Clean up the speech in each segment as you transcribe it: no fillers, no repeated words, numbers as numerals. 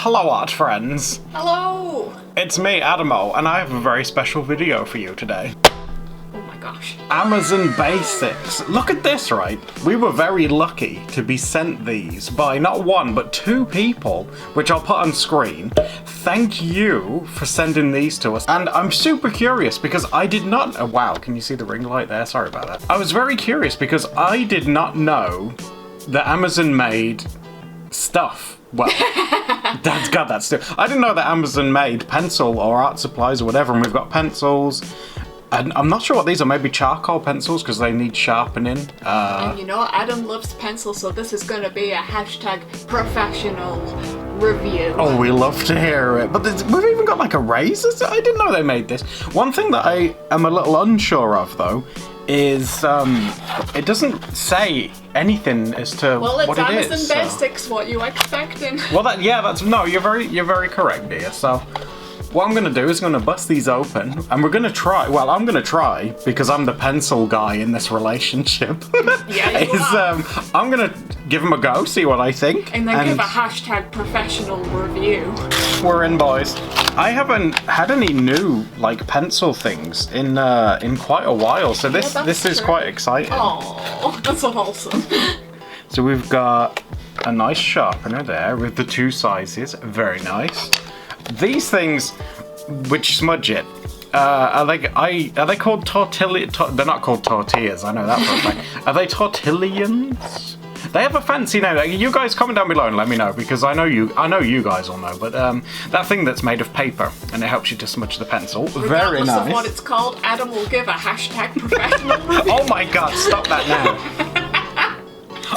Hello art friends. Hello! It's me, Adamo, and I have a very special video for you today. Oh my gosh. Amazon Basics. Look at this, right? We were very lucky to be sent these by not one, but two people, which I'll put on screen. Thank you for sending these to us. And I'm super curious because I did not, oh, wow, can you see the ring light there? Sorry about that. I was very curious because I did not know that Amazon made stuff. Well, that's still. I didn't know that Amazon made pencil or art supplies or whatever, and we've got pencils. And I'm not sure what these are, maybe charcoal pencils because they need sharpening. And you know, Adam loves pencils, so this is gonna be a hashtag professional review. Oh, we love to hear it. But we've even got like erasers. I didn't know they made this. One thing that I am a little unsure of though is it doesn't say anything as to what it is. Well, it's Amazon Basics. What you expecting? Well, you're very correct, dear. So, what I'm gonna do is I'm gonna bust these open, and we're gonna try. Well, I'm gonna try because I'm the pencil guy in this relationship. Yeah, you are. I'm gonna give them a go, see what I think, and then give a hashtag professional review. We're in, boys. I haven't had any new like pencil things in quite a while, so this is quite exciting. Oh, that's so wholesome. So we've got a nice sharpener there with the two sizes. Very nice. These things, which smudge it, are they called tortilla? They're not called tortillas. I know that for a fact. Are they tortillions? They have a fancy name. You guys comment down below and let me know because I know you guys will know. But that thing that's made of paper and it helps you to smudge the pencil. Very nice. Regardless of what it's called, Adam will give a hashtag professional review. Oh my God! Stop that now.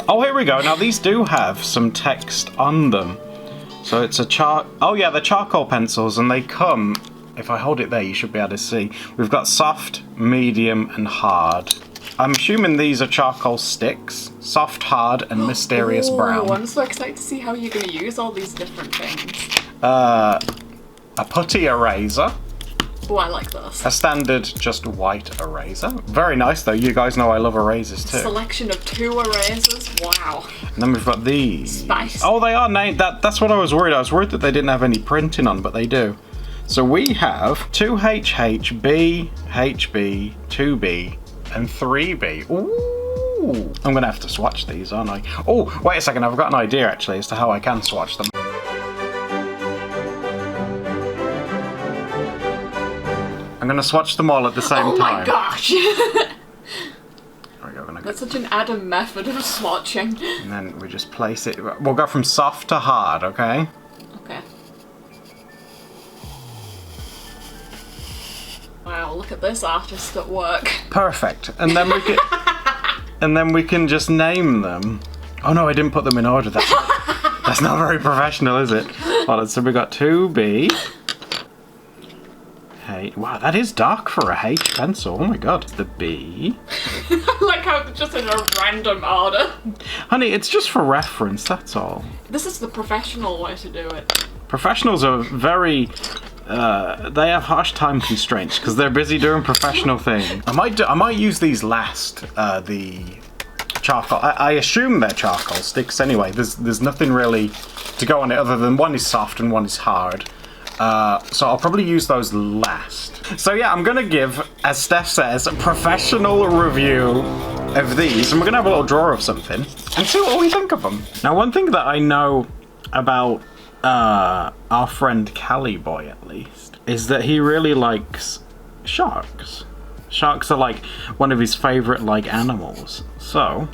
Oh, here we go. Now these do have some text on them. So it's they're charcoal pencils and they come, if I hold it there you should be able to see. We've got soft, medium and hard. I'm assuming these are charcoal sticks. Soft, hard and mysterious brown. I'm so excited to see how you're going to use all these different things. A putty eraser. Oh, I like this. A standard just white eraser. Very nice though, you guys know I love erasers too. Selection of 2 erasers, wow. And then we've got these. Spice. Oh, they are named, that's what I was worried. I was worried that they didn't have any printing on, but they do. So we have 2HH, B, HB, 2B, and 3B. Ooh, I'm gonna have to swatch these, aren't I? Oh, wait a second, I've got an idea actually as to how I can swatch them. I'm gonna swatch them all at the same time. Oh my gosh! That's such an Adam method of swatching. And then we just place it. We'll go from soft to hard, okay? Okay. Wow, look at this artist at work. Perfect. And then we can and then we can just name them. Oh no, I didn't put them in order. That's not very professional, is it? Well, so we got 2B. Hey, wow, that is dark for a H pencil. Oh my God. The B. I like how it's just in a random order. Honey, it's just for reference, that's all. This is the professional way to do it. Professionals are very they have harsh time constraints because they're busy doing professional things. I might use these last, the charcoal. I assume they're charcoal sticks anyway. There's nothing really to go on it other than one is soft and one is hard. So I'll probably use those last. So yeah, I'm gonna give, as Steph says, a professional review of these, and we're gonna have a little drawer of something and see what we think of them. Now, one thing that I know about our friend Cali Boy, at least, is that he really likes sharks. Sharks are like one of his favorite like animals. So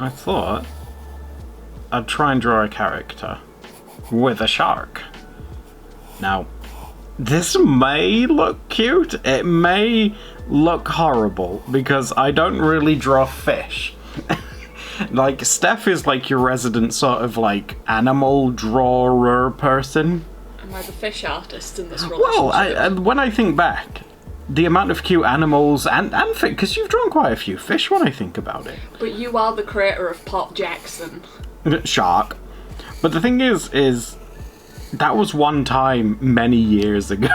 I thought I'd try and draw a character with a shark. Now, this may look cute, it may look horrible, because I don't really draw fish. Like, Steph is like your resident sort of like animal drawer person. Am I the fish artist in this relationship? Well, when I think back, the amount of cute animals and fish, because you've drawn quite a few fish when I think about it. But you are the creator of Pop Jackson. Shark. But the thing is that was one time many years ago.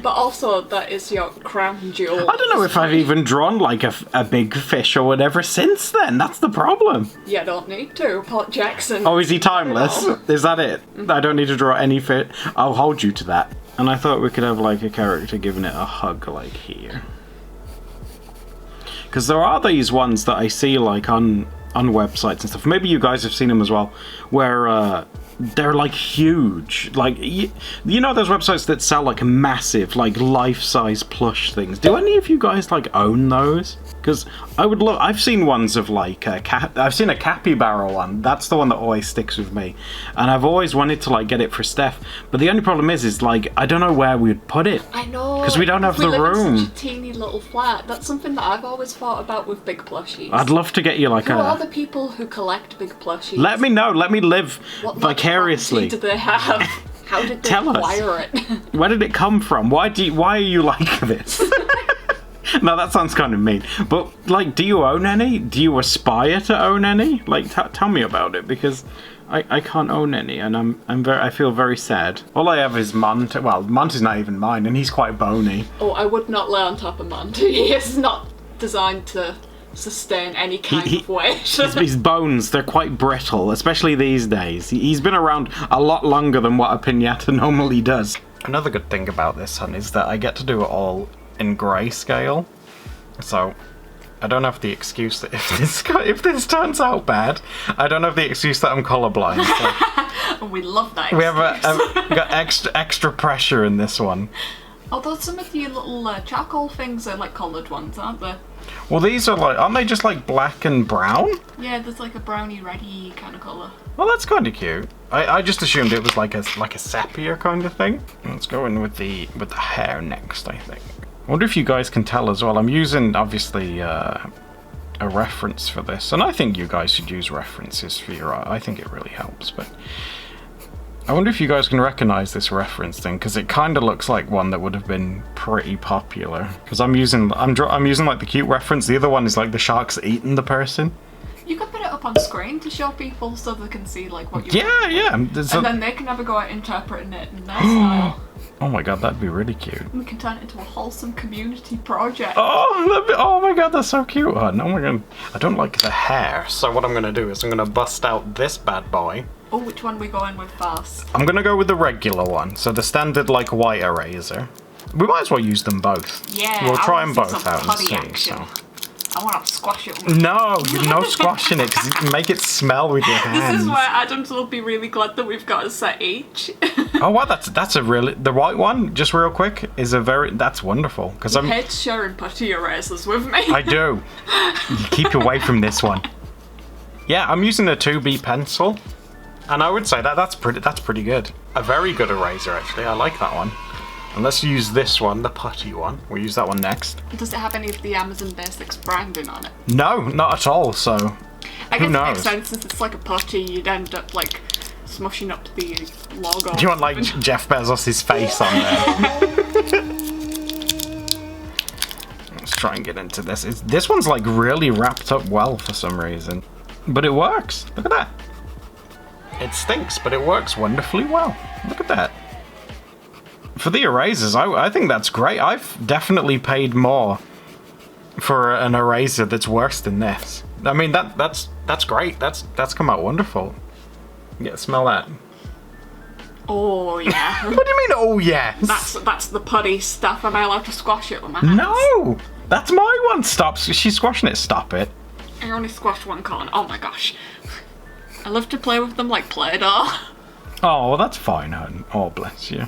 But also, that is your crown jewel. I don't know if I've even drawn like a big fish or whatever since then. That's the problem. You don't need to. Paul Jackson. Oh, is he timeless? Is that it? I don't need to draw any fish. I'll hold you to that. And I thought we could have like a character giving it a hug like here. Because there are these ones that I see like on websites and stuff. Maybe you guys have seen them as well, where they're like huge. Like you know those websites that sell like massive, like life-size plush things. Do any of you guys like own those? Because I would love. I've seen ones of like I've seen a capybara one. That's the one that always sticks with me, and I've always wanted to like get it for Steph. But the only problem is like I don't know where we'd put it. I know. Because we don't have the we live room. in such a teeny little flat. That's something that I've always thought about with big plushies. I'd love to get you like Who are the people who collect big plushies? Let me know. Let me live What vicariously. do they have? How did they Tell us. acquire it? Where did it come from? Why are you like this? No, that sounds kind of mean. But like, do you own any? Do you aspire to own any? Like, tell me about it, because I can't own any, and I feel very sad. All I have is Monty. Well, Monty's not even mine, and he's quite bony. Oh, I would not lay on top of Monty. He is not designed to sustain any kind of weight. His bones, they're quite brittle, especially these days. He's been around a lot longer than what a piñata normally does. Another good thing about this one is that I get to do it all in grayscale, so I don't have the excuse that if this turns out bad, I don't have the excuse that I'm colorblind. So And we love that. we have got extra pressure in this one. Although some of the little charcoal things are like coloured ones, aren't they? Well, these are like, aren't they just like black and brown? Yeah, there's like a browny reddy kind of colour. Well, that's kind of cute. I just assumed it was like a sepia kind of thing. Let's go in with the hair next, I think. I wonder if you guys can tell as well. I'm using, obviously, a reference for this. And I think you guys should use references for your art. I think it really helps. But I wonder if you guys can recognize this reference thing, because it kind of looks like one that would have been pretty popular. Because I'm using like the cute reference. The other one is like the shark's eating the person. You could put it up on screen to show people so they can see like what you're Yeah. and then they can have a go at interpreting it in their style. Oh my god, that'd be really cute. And we can turn it into a wholesome community project. Oh my god, that's so cute, hon. Oh my god. I don't like the hair, so what I'm gonna do is I'm gonna bust out this bad boy. Oh, which one are we going with first? I'm gonna go with the regular one, so the standard like white eraser. We might as well use them both. Yeah, we'll try I them want to both see some out and putty see. action. So. I want to squash it. No, no squashing it, because you can make it smell with your hands. This is where Adams will be really glad that we've got a set each. Oh wow, that's a really, the white one, just real quick, is that's wonderful. Because I hate sharing putty erasers with me. I do. You keep away from this one. Yeah, I'm using a 2B pencil, and I would say that's pretty good. A very good eraser, actually. I like that one. And let's use this one, the putty one. We'll use that one next. Does it have any of the Amazon Basics branding on it? No, not at all, so I who guess knows? it makes sense since it's like a putty, you'd end up like smushing up the logo. Do you want like Jeff Bezos' face on there? Let's try and get into this. This one's like really wrapped up well for some reason. But it works. Look at that. It stinks, but it works wonderfully well. Look at that. For the erasers, I think that's great. I've definitely paid more for an eraser that's worse than this. I mean, that's great. That's come out wonderful. Yeah, smell that. Oh yeah. What do you mean, oh yes? That's the putty stuff. Am I allowed to squash it with my hands? No! That's my one. Stop. She's squashing it. Stop it. I only squashed one corner. Oh my gosh. I love to play with them like Play-Doh. Oh, well, that's fine, hon. Oh, bless you.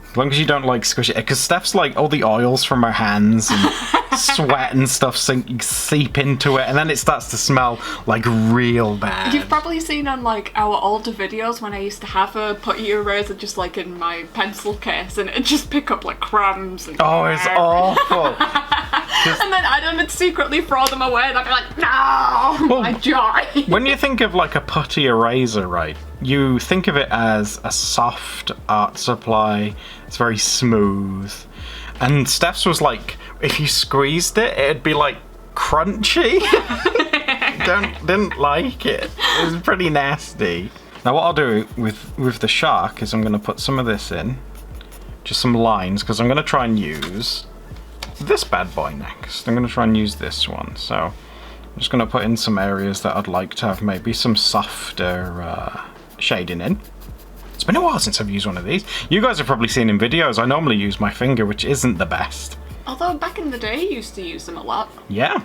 As long as you don't like squish it, because Steph's like all the oils from her hands and sweat and stuff seep into it, and then it starts to smell like real bad. You've probably seen on like our older videos when I used to have a putty eraser just like in my pencil case, and it'd just pick up like crumbs. And oh, it's awful. And then Adam would secretly throw them away, and I'd be like, no, my joy. When you think of like a putty eraser, right, you think of it as a soft art supply. It's very smooth. And Steph's was like, if you squeezed it, it'd be like crunchy. Didn't like it. It was pretty nasty. Now what I'll do with the shark is I'm going to put some of this in. just some lines, because I'm going to try and use this bad boy next. I'm going to try and use this one. So I'm just going to put in some areas that I'd like to have maybe some softer shading in. It's been a while since I've used one of these. You guys have probably seen in videos, I normally use my finger, which isn't the best. Although back in the day, I used to use them a lot. Yeah.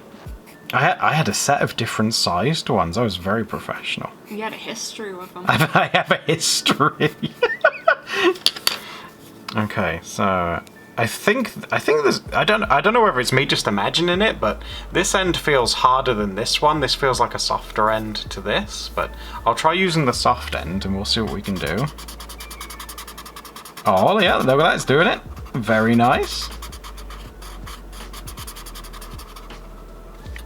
I had a set of different sized ones. I was very professional. You had a history with them. I have a history. Okay, so I think there's I don't know whether it's me just imagining it, but this end feels harder than this one. This feels like a softer end to this, but I'll try using the soft end and we'll see what we can do. Oh yeah, look at that, it's doing it. Very nice.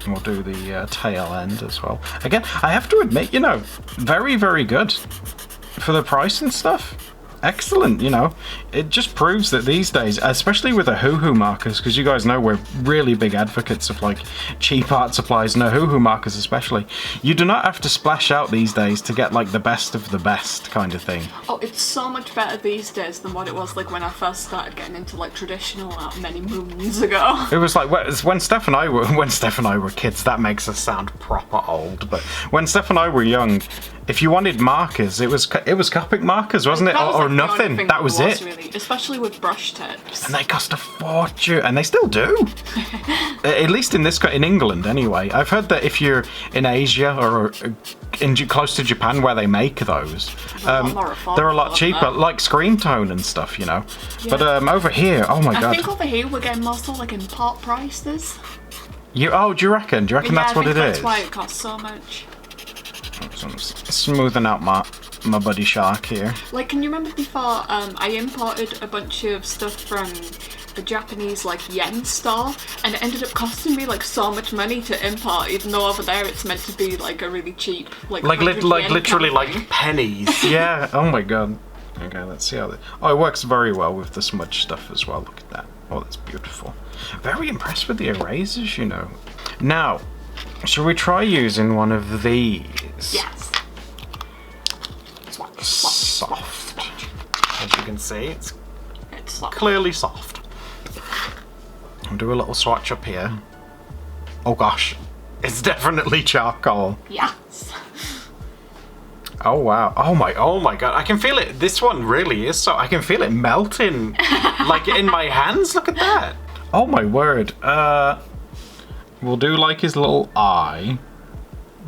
And we'll do the tail end as well. Again, I have to admit, you know, very, very good for the price and stuff. Excellent, you know. It just proves that these days, especially with Ohuhu Markers, because you guys know we're really big advocates of like cheap art supplies, and Ohuhu Markers especially, you do not have to splash out these days to get like the best of the best kind of thing. Oh, it's so much better these days than what it was like when I first started getting into like traditional art many moons ago. It was like when Steph and I were kids. That makes us sound proper old, but when Steph and I were young, if you wanted markers, it was Copic markers, wasn't it? Or nothing. That was it. Really, especially with brush tips. And they cost a fortune, and they still do. At least in England, anyway. I've heard that if you're in Asia or close to Japan, where they make those, they're a lot cheaper, like screen tone and stuff, you know. Yeah. But over here, oh my god. I think over here we're getting more so like import prices. Do you reckon? Do you reckon that's what it is? That's why it costs so much. So I'm smoothing out my buddy Shark here. Like, can you remember before I imported a bunch of stuff from a Japanese like yen store, and it ended up costing me like so much money to import, even though over there it's meant to be like a really cheap like literally like pennies. Yeah. Oh my god. Okay, let's see how. Oh, it works very well with the smudge stuff as well. Look at that. Oh, that's beautiful. Very impressed with the erasers, you know. Now, should we try using one of these? Yes. Soft. As you can see, it's soft. Clearly soft. I'll do a little swatch up here. Oh gosh, it's definitely charcoal. Yes. Oh wow. Oh my god. I can feel it. This one really is so. I can feel it melting like in my hands. Look at that. Oh my word. We'll do like his little eye,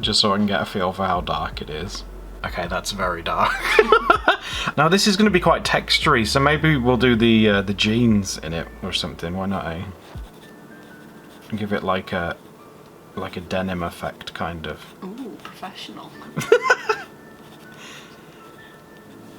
just so I can get a feel for how dark it is. Okay, that's very dark. Now this is going to be quite textury, so maybe we'll do the jeans in it or something. Why not, eh? Give it like a denim effect, kind of. Ooh, professional.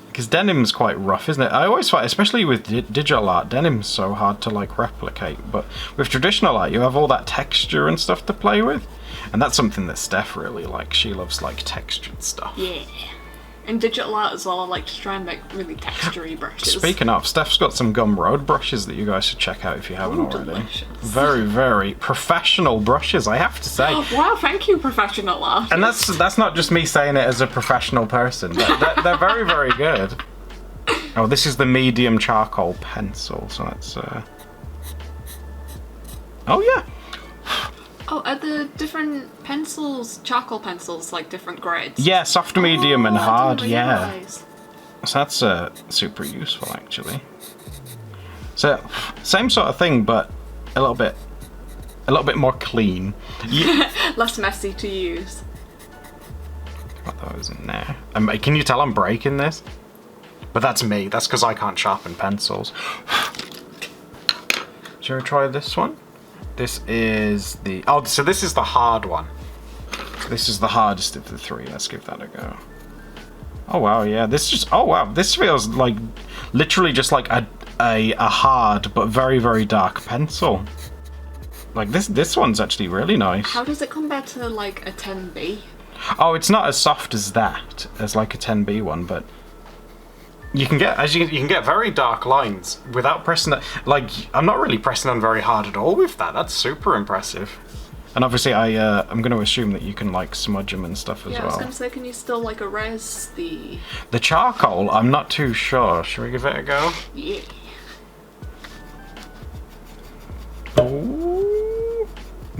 Because denim's quite rough, isn't it? I always find, especially with digital art, denim's so hard to like replicate. But with traditional art, you have all that texture and stuff to play with, and that's something that Steph really likes. She loves like textured stuff. Yeah. In digital art as well, I like to try and make really textury brushes. Speaking of, Steph's got some Gumroad brushes that you guys should check out if you haven't already. Delicious. Very, very professional brushes, I have to say. Wow, thank you, professional artist. And that's not just me saying it as a professional person. They're very, very good. Oh, this is the medium charcoal pencil, so that's... Oh, yeah. Oh, are the different pencils, charcoal pencils, like different grades? Yeah, soft, medium, and hard, I didn't yeah. realise. So that's super useful, actually. So, same sort of thing, but a little bit more clean. Less messy to use. Got those in there. Can you tell I'm breaking this? But that's me. That's because I can't sharpen pencils. Shall we try this one? This is the... Oh, so this is the hard one. This is the hardest of the three. Let's give that a go. Oh, wow, yeah. Oh, wow. This feels like... Literally just like a hard but very, very dark pencil. Like, this one's actually really nice. How does it compare to, like, a 10B? Oh, it's not as soft as that, as like a 10B one, but... You can get very dark lines without pressing it. Like, I'm not really pressing on very hard at all with that. That's super impressive. And obviously, I'm going to assume that you can like smudge them and stuff as well. Yeah, I was going to say, can you still like erase the charcoal? I'm not too sure. Should we give it a go? Yeah.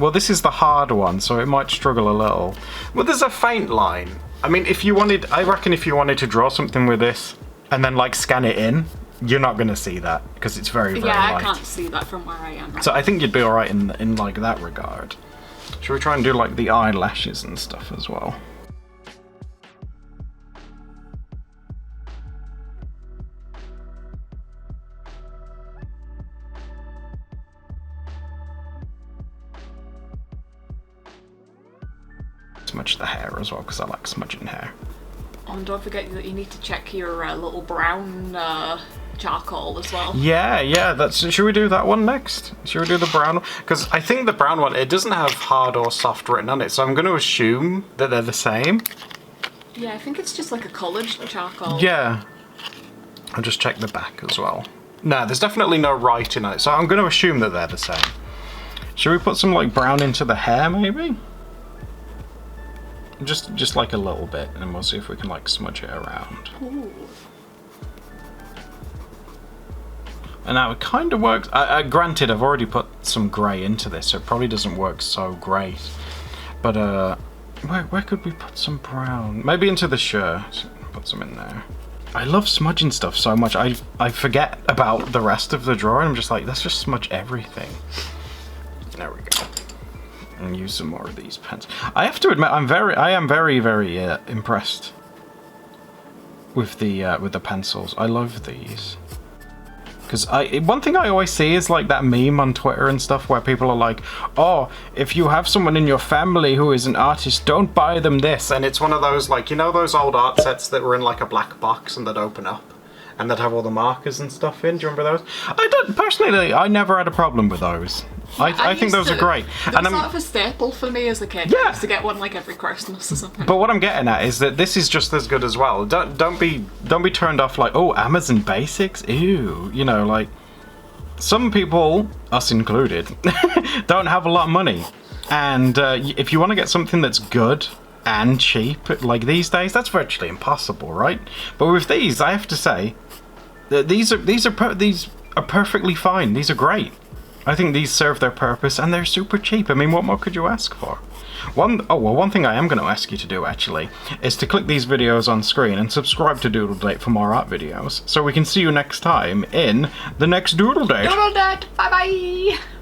Well, this is the hard one, so it might struggle a little. Well, there's a faint line. I mean, if you wanted, I reckon if you wanted to draw something with this and then like scan it in, you're not going to see that because it's very, very light. Yeah, I can't see that from where I am. So I think you'd be all right in like that regard. Should we try and do like the eyelashes and stuff as well? Smudge the hair as well because I like smudging hair. Oh, and don't forget that you need to check your little brown charcoal as well. Yeah, should we do that one next? Should we do the brown one? Because I think the brown one, it doesn't have hard or soft written on it, so I'm going to assume that they're the same. Yeah, I think it's just like a coloured charcoal. Yeah. I'll just check the back as well. No, there's definitely no writing on it, so I'm going to assume that they're the same. Should we put some like brown into the hair maybe? Just like a little bit, and we'll see if we can like smudge it around. Ooh. And now it kind of works. Granted, I've already put some grey into this, so it probably doesn't work so great. But where could we put some brown? Maybe into the shirt. Put some in there. I love smudging stuff so much. I forget about the rest of the drawing. I'm just like, let's just smudge everything. There we go. And use some more of these pens. I have to admit, I am very, very impressed with the pencils. I love these. Because one thing I always see is like that meme on Twitter and stuff where people are like, oh, if you have someone in your family who is an artist, don't buy them this. And it's one of those, like, you know those old art sets that were in like a black box and that open up and that have all the markers and stuff in? Do you remember those? Personally, I never had a problem with those. I think those are great. They were sort of a staple for me as a kid. Yeah. I used to get one like every Christmas or something. But what I'm getting at is that this is just as good as well. Don't be turned off like, oh, Amazon Basics, ew. You know, like some people, us included, don't have a lot of money, and if you want to get something that's good and cheap, like these days, that's virtually impossible, right? But with these, I have to say, that these are perfectly fine. These are great. I think these serve their purpose and they're super cheap. I mean, what more could you ask for? One thing I am going to ask you to do actually is to click these videos on screen and subscribe to Doodle Date for more art videos, so we can see you next time in the next Doodle Date. Doodle Date, bye bye!